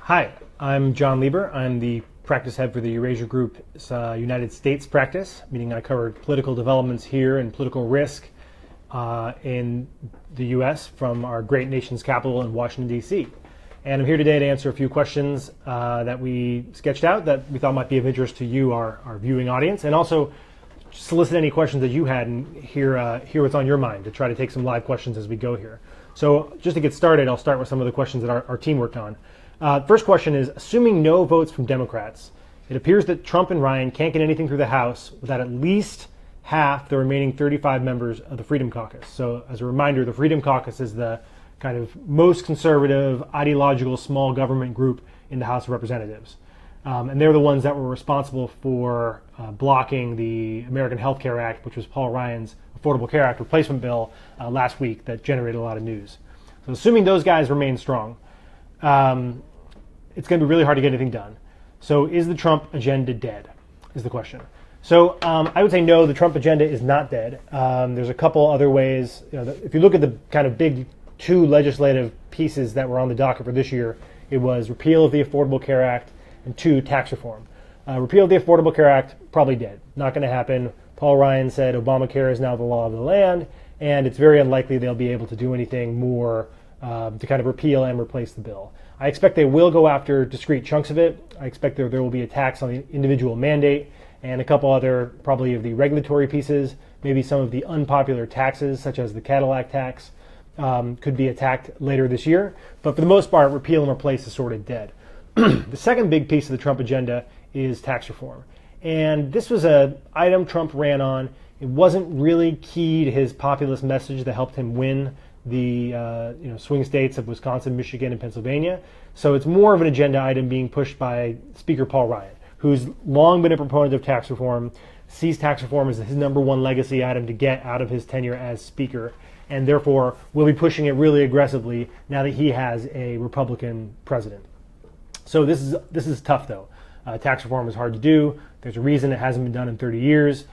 Hi, I'm John Lieber. I'm the practice head for the Eurasia Group's United States practice, meaning I covered political developments here and political risk in the U.S. from our great nation's capital in Washington, D.C. And I'm here today to answer a few questions that we sketched out that we thought might be of interest to you, our viewing audience, and also solicit any questions that you had and hear what's on your mind to try to take some live questions as we go here. So just to get started, I'll start with some of the questions that our team worked on. First question is, assuming no votes from Democrats, it appears that Trump and Ryan can't get anything through the House without at least half the remaining 35 members of the Freedom Caucus. So as a reminder, the Freedom Caucus is the kind of most conservative, ideological, small government group in the House of Representatives. And they're the ones that were responsible for blocking the American Health Care Act, which was Paul Ryan's Affordable Care Act replacement bill last week that generated a lot of news. So assuming those guys remain strong, it's going to be really hard to get anything done. So is the Trump agenda dead, is the question. So I would say no, the Trump agenda is not dead. There's a couple other ways. If you look at the kind of big two legislative pieces that were on the docket for this year, it was repeal of the Affordable Care Act and two, tax reform. Repeal of the Affordable Care Act, probably dead. Not going to happen. Paul Ryan said Obamacare is now the law of the land, and it's very unlikely they'll be able to do anything more to kind of repeal and replace the bill. I expect they will go after discrete chunks of it. I expect there will be a tax on the individual mandate and a couple other probably of the regulatory pieces, maybe some of the unpopular taxes such as the Cadillac tax could be attacked later this year. But for the most part, repeal and replace is sort of dead. The second big piece of the Trump agenda is tax reform. And this was an item Trump ran on. It wasn't really key to his populist message that helped him win the swing states of Wisconsin, Michigan, and Pennsylvania. So it's more of an agenda item being pushed by Speaker Paul Ryan, who's long been a proponent of tax reform, sees tax reform as his number one legacy item to get out of his tenure as Speaker, and therefore will be pushing it really aggressively now that he has a Republican president. So this is tough, though. Tax reform is hard to do. There's a reason it hasn't been done in 30 years.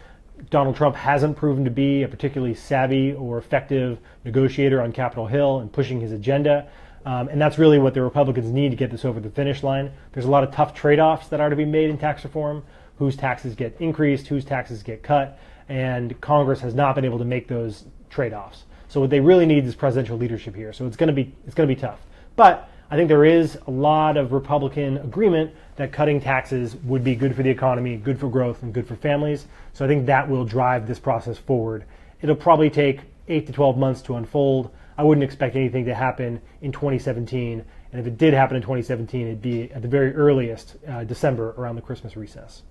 Donald Trump hasn't proven to be a particularly savvy or effective negotiator on Capitol Hill and pushing his agenda. And that's really what the Republicans need to get this over the finish line. There's a lot of tough trade-offs that are to be made in tax reform. Whose taxes get increased, whose taxes get cut, and Congress has not been able to make those trade-offs. So what they really need is presidential leadership here. So it's going to be tough. But I think there is a lot of Republican agreement that cutting taxes would be good for the economy, good for growth, and good for families. So I think that will drive this process forward. It'll probably take 8 to 12 months to unfold. I wouldn't expect anything to happen in 2017. And if it did happen in 2017, it'd be at the very earliest December, around the Christmas recess.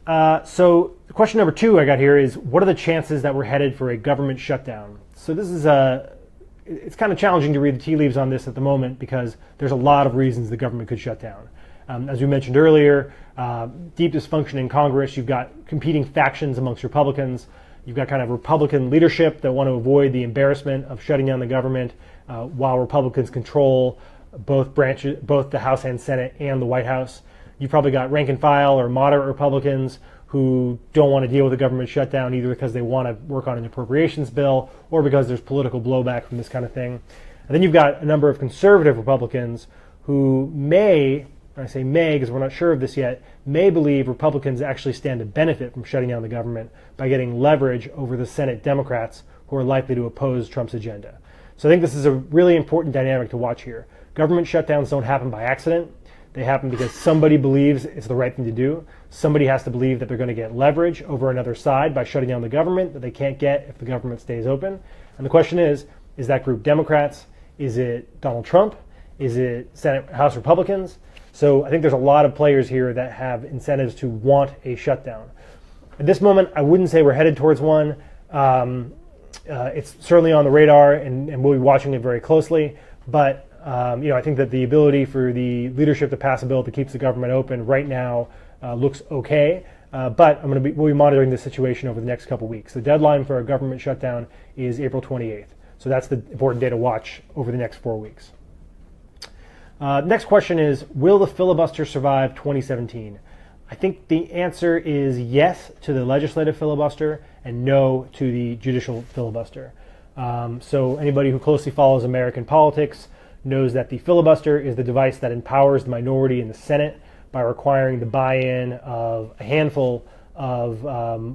So question number 2 I got here is, what are the chances that we're headed for a government shutdown? So this is it's kind of challenging to read the tea leaves on this at the moment because there's a lot of reasons the government could shut down. As we mentioned earlier, deep dysfunction in Congress. You've got competing factions amongst Republicans. You've got kind of Republican leadership that want to avoid the embarrassment of shutting down the government while Republicans control both branches, both the House and Senate and the White House. You've probably got rank and file or moderate Republicans who don't want to deal with a government shutdown either because they want to work on an appropriations bill or because there's political blowback from this kind of thing. And then you've got a number of conservative Republicans who may, I say may because we're not sure of this yet, may believe Republicans actually stand to benefit from shutting down the government by getting leverage over the Senate Democrats who are likely to oppose Trump's agenda. So I think this is a really important dynamic to watch here. Government shutdowns don't happen by accident. They happen because somebody believes it's the right thing to do. Somebody has to believe that they're going to get leverage over another side by shutting down the government that they can't get if the government stays open. And the question is that group Democrats? Is it Donald Trump? Is it Senate House Republicans? So I think there's a lot of players here that have incentives to want a shutdown. At this moment, I wouldn't say we're headed towards one. It's certainly on the radar, and we'll be watching it very closely. But I think that the ability for the leadership to pass a bill that keeps the government open right now looks okay. But we'll be monitoring this situation over the next couple weeks. The deadline for a government shutdown is April 28th. So that's the important day to watch over the next 4 weeks. Next question is, will the filibuster survive 2017? I think the answer is yes to the legislative filibuster and no to the judicial filibuster. So anybody who closely follows American politics knows that the filibuster is the device that empowers the minority in the Senate by requiring the buy-in of a handful of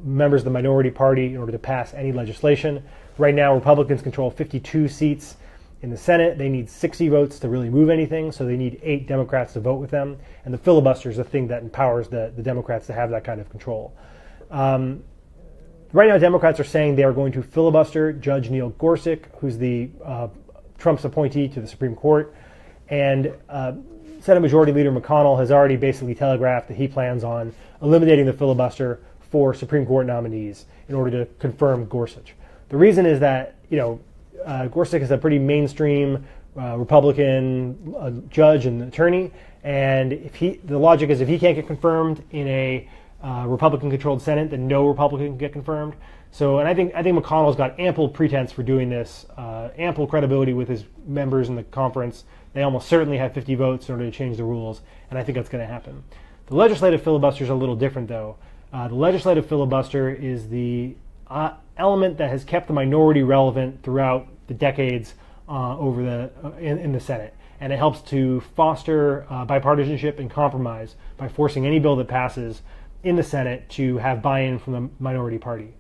members of the minority party in order to pass any legislation. Right now, Republicans control 52 seats in the Senate. They need 60 votes to really move anything, so they need 8 Democrats to vote with them. And the filibuster is the thing that empowers the Democrats to have that kind of control. Right now, Democrats are saying they are going to filibuster Judge Neil Gorsuch, who's the Trump's appointee to the Supreme Court. And Senate Majority Leader McConnell has already basically telegraphed that he plans on eliminating the filibuster for Supreme Court nominees in order to confirm Gorsuch. The reason is that, Gorsuch is a pretty mainstream Republican judge and attorney, and the logic is if he can't get confirmed in a Republican-controlled Senate, then no Republican can get confirmed. So, and I think McConnell's got ample pretense for doing this, ample credibility with his members in the conference. They almost certainly have 50 votes in order to change the rules, and I think that's going to happen. The legislative filibuster is a little different, though. The legislative filibuster is the element that has kept the minority relevant throughout the decades in the Senate, and it helps to foster bipartisanship and compromise by forcing any bill that passes in the Senate to have buy-in from the minority party.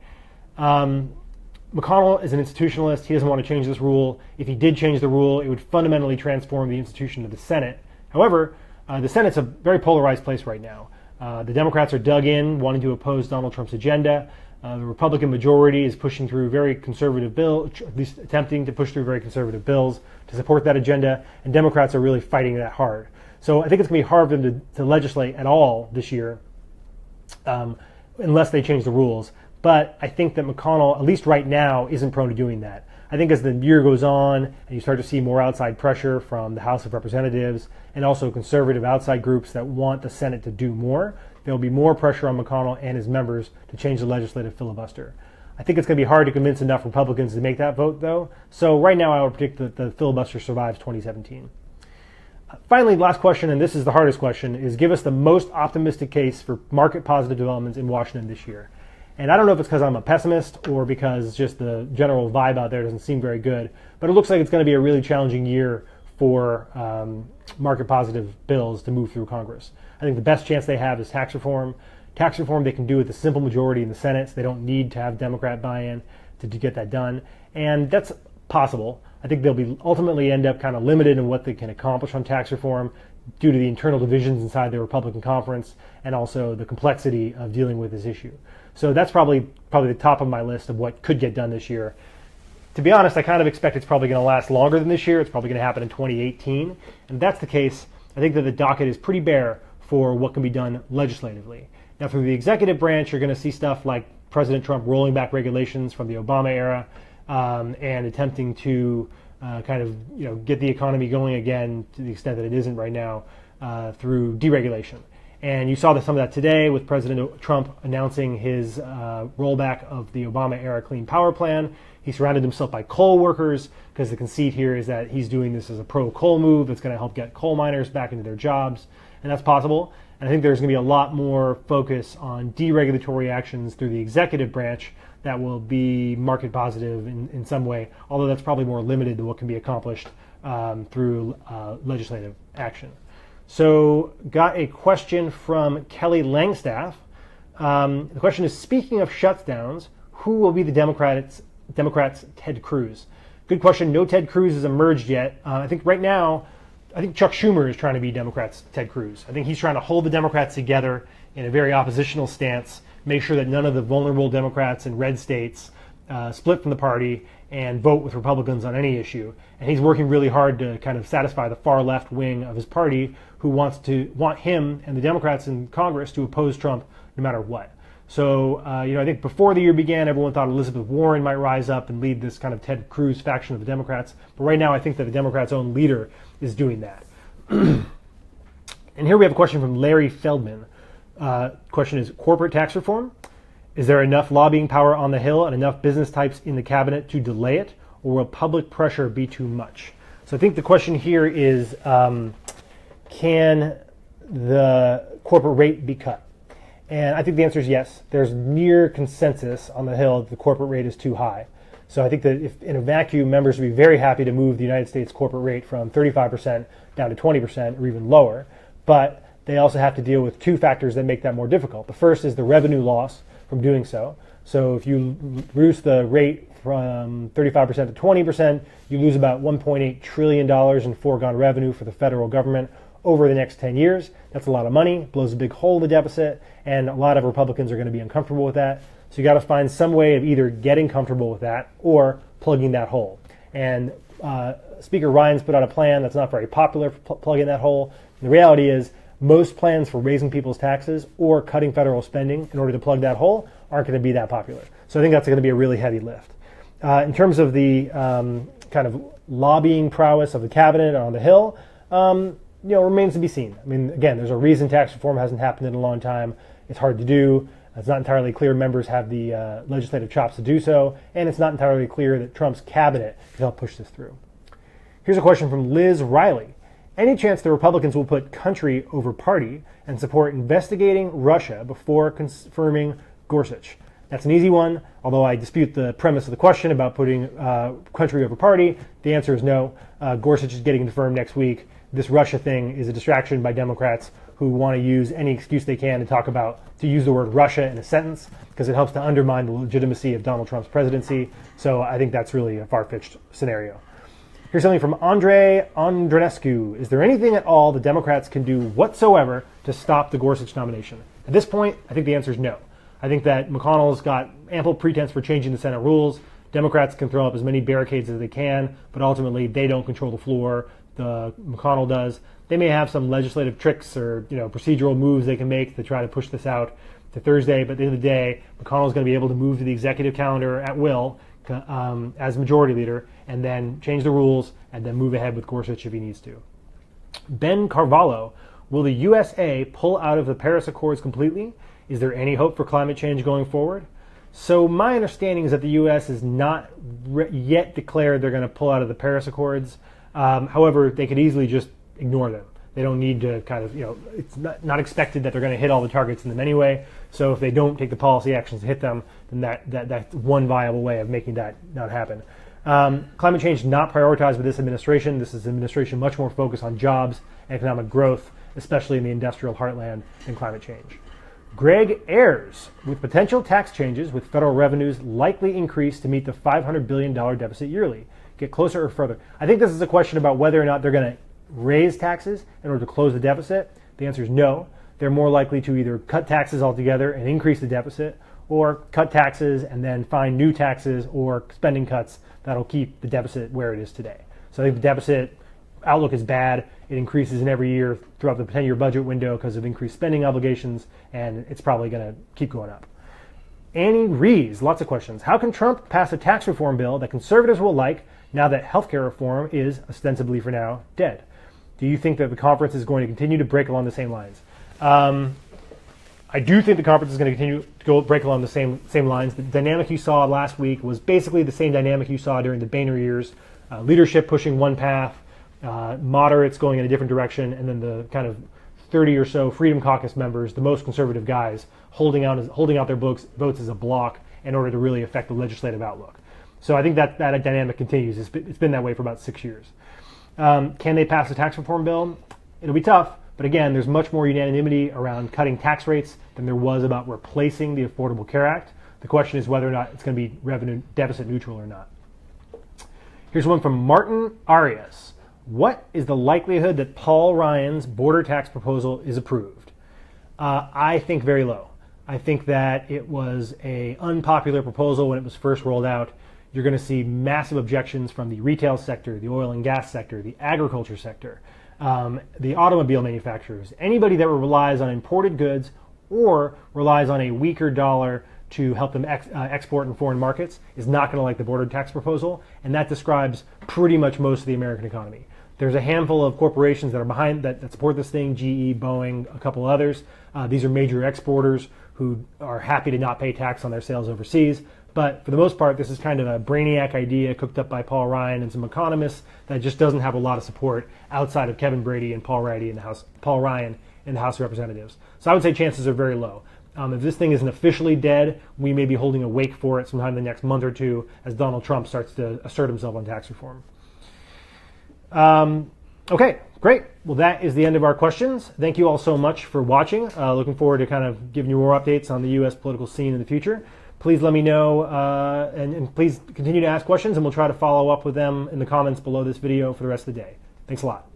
McConnell is an institutionalist. He doesn't want to change this rule. If he did change the rule, it would fundamentally transform the institution of the Senate. However, the Senate's a very polarized place right now. The Democrats are dug in, wanting to oppose Donald Trump's agenda. The Republican majority is pushing through very conservative bills, at least attempting to push through very conservative bills to support that agenda, and Democrats are really fighting that hard. So I think it's going to be hard for them to legislate at all this year, unless they change the rules. But I think that McConnell, at least right now, isn't prone to doing that. I think as the year goes on and you start to see more outside pressure from the House of Representatives and also conservative outside groups that want the Senate to do more, there will be more pressure on McConnell and his members to change the legislative filibuster. I think it's going to be hard to convince enough Republicans to make that vote, though. So right now I would predict that the filibuster survives 2017. Finally, last question, and this is the hardest question, is give us the most optimistic case for market positive developments in Washington this year. And I don't know if it's because I'm a pessimist or because just the general vibe out there doesn't seem very good, but it looks like it's going to be a really challenging year for market positive bills to move through Congress. I think the best chance they have is tax reform. Tax reform they can do with a simple majority in the Senate, so they don't need to have Democrat buy-in to get that done. And that's possible. I think they'll be ultimately end up kind of limited in what they can accomplish on tax reform due to the internal divisions inside the Republican conference and also the complexity of dealing with this issue. So that's probably the top of my list of what could get done this year. To be honest, I kind of expect it's probably going to last longer than this year. It's probably going to happen in 2018. And if that's the case, I think that the docket is pretty bare for what can be done legislatively. Now, through the executive branch, you're going to see stuff like President Trump rolling back regulations from the Obama era and attempting to get the economy going again to the extent that it isn't right now through deregulation. And you saw some of that today with President Trump announcing his rollback of the Obama-era Clean Power Plan. He surrounded himself by coal workers because the conceit here is that he's doing this as a pro-coal move that's going to help get coal miners back into their jobs. And that's possible. And I think there's going to be a lot more focus on deregulatory actions through the executive branch that will be market positive in some way, although that's probably more limited than what can be accomplished through legislative action. So got a question from Kelly Langstaff. The question is, speaking of shutdowns, who will be the Democrats Ted Cruz? Good question. No Ted Cruz has emerged yet. I think right now, Chuck Schumer is trying to be Democrats Ted Cruz. I think he's trying to hold the Democrats together in a very oppositional stance, make sure that none of the vulnerable Democrats in red states split from the party and vote with Republicans on any issue. And he's working really hard to kind of satisfy the far left wing of his party who want him and the Democrats in Congress to oppose Trump no matter what. So, I think before the year began, everyone thought Elizabeth Warren might rise up and lead this kind of Ted Cruz faction of the Democrats. But right now, I think that the Democrats' own leader is doing that. And here we have a question from Larry Feldman. Question is, corporate tax reform? Is there enough lobbying power on the Hill and enough business types in the cabinet to delay it, or will public pressure be too much? So I think the question here is, can the corporate rate be cut? And I think the answer is yes. There's near consensus on the Hill that the corporate rate is too high. So I think that if in a vacuum, members would be very happy to move the United States corporate rate from 35% down to 20% or even lower. But they also have to deal with two factors that make that more difficult. The first is the revenue loss from doing so. So if you reduce the rate from 35% to 20%, you lose about $1.8 trillion in foregone revenue for the federal government over the next 10 years. That's a lot of money, blows a big hole in the deficit, and a lot of Republicans are going to be uncomfortable with that. So you got to find some way of either getting comfortable with that or plugging that hole. And Speaker Ryan's put out a plan that's not very popular for plugging that hole. And the reality is most plans for raising people's taxes or cutting federal spending in order to plug that hole aren't going to be that popular. So I think that's going to be a really heavy lift. In terms of the kind of lobbying prowess of the cabinet on the Hill, remains to be seen. I mean, again, there's a reason tax reform hasn't happened in a long time. It's hard to do. It's not entirely clear members have the legislative chops to do so, and it's not entirely clear that Trump's cabinet can help push this through. Here's a question from Liz Riley. Any chance the Republicans will put country over party and support investigating Russia before confirming Gorsuch? That's an easy one, although I dispute the premise of the question about putting country over party. The answer is no. Gorsuch is getting confirmed next week. This Russia thing is a distraction by Democrats who want to use any excuse they can to use the word Russia in a sentence because it helps to undermine the legitimacy of Donald Trump's presidency. So I think that's really a far-fetched scenario. Here's something from Andre Andrenescu. Is there anything at all the Democrats can do whatsoever to stop the Gorsuch nomination? At this point, I think the answer is no. I think that McConnell's got ample pretense for changing the Senate rules. Democrats can throw up as many barricades as they can, but ultimately they don't control the floor. McConnell does. They may have some legislative tricks or procedural moves they can make to try to push this out to Thursday, but at the end of the day, McConnell's going to be able to move to the executive calendar at will as majority leader and then change the rules and then move ahead with Gorsuch if he needs to. Ben Carvalho, will the USA pull out of the Paris Accords completely? Is there any hope for climate change going forward? So my understanding is that the U.S. has not yet declared they're going to pull out of the Paris Accords. However, they could easily just ignore them. They don't need to it's not expected that they're going to hit all the targets in them anyway. So if they don't take the policy actions to hit them, then that's one viable way of making that not happen. Climate change is not prioritized by this administration. This is an administration much more focused on jobs and economic growth, especially in the industrial heartland, than climate change. Greg Ayers, with potential tax changes with federal revenues likely increase to meet the $500 billion deficit yearly. Get closer or further? I think this is a question about whether or not they're going to raise taxes in order to close the deficit. The answer is no. They're more likely to either cut taxes altogether and increase the deficit, or cut taxes and then find new taxes or spending cuts that'll keep the deficit where it is today. So I think the deficit outlook is bad. It increases in every year throughout the 10-year budget window because of increased spending obligations, and it's probably going to keep going up. Annie Rees, lots of questions. How can Trump pass a tax reform bill that conservatives will like now that healthcare reform is, ostensibly for now, dead? Do you think that the conference is going to continue to break along the same lines? I do think the conference is going to continue to break along the same lines. The dynamic you saw last week was basically the same dynamic you saw during the Boehner years. Leadership pushing one path, moderates going in a different direction, and then the kind of 30 or so Freedom Caucus members, the most conservative guys, holding out their votes as a block in order to really affect the legislative outlook. So I think that dynamic continues. It's been that way for about 6 years. Can they pass a tax reform bill? It'll be tough, but again, there's much more unanimity around cutting tax rates than there was about replacing the Affordable Care Act. The question is whether or not it's going to be revenue deficit neutral or not. Here's one from Martin Arias. What is the likelihood that Paul Ryan's border tax proposal is approved? I think very low. I think that it was an unpopular proposal when it was first rolled out. You're going to see massive objections from the retail sector, the oil and gas sector, the agriculture sector, the automobile manufacturers. Anybody that relies on imported goods or relies on a weaker dollar to help them export in foreign markets is not going to like the border tax proposal, and that describes pretty much most of the American economy. There's a handful of corporations that are behind that support this thing, GE, Boeing, a couple others. These are major exporters who are happy to not pay tax on their sales overseas. But for the most part, this is kind of a brainiac idea cooked up by Paul Ryan and some economists that just doesn't have a lot of support outside of Kevin Brady and Paul Ryan in the House of Representatives. So I would say chances are very low. If this thing isn't officially dead, we may be holding a wake for it sometime in the next month or two as Donald Trump starts to assert himself on tax reform. Okay, great. Well, that is the end of our questions. Thank you all so much for watching. Looking forward to kind of giving you more updates on the U.S. political scene in the future. Please let me know, and please continue to ask questions, and we'll try to follow up with them in the comments below this video for the rest of the day. Thanks a lot.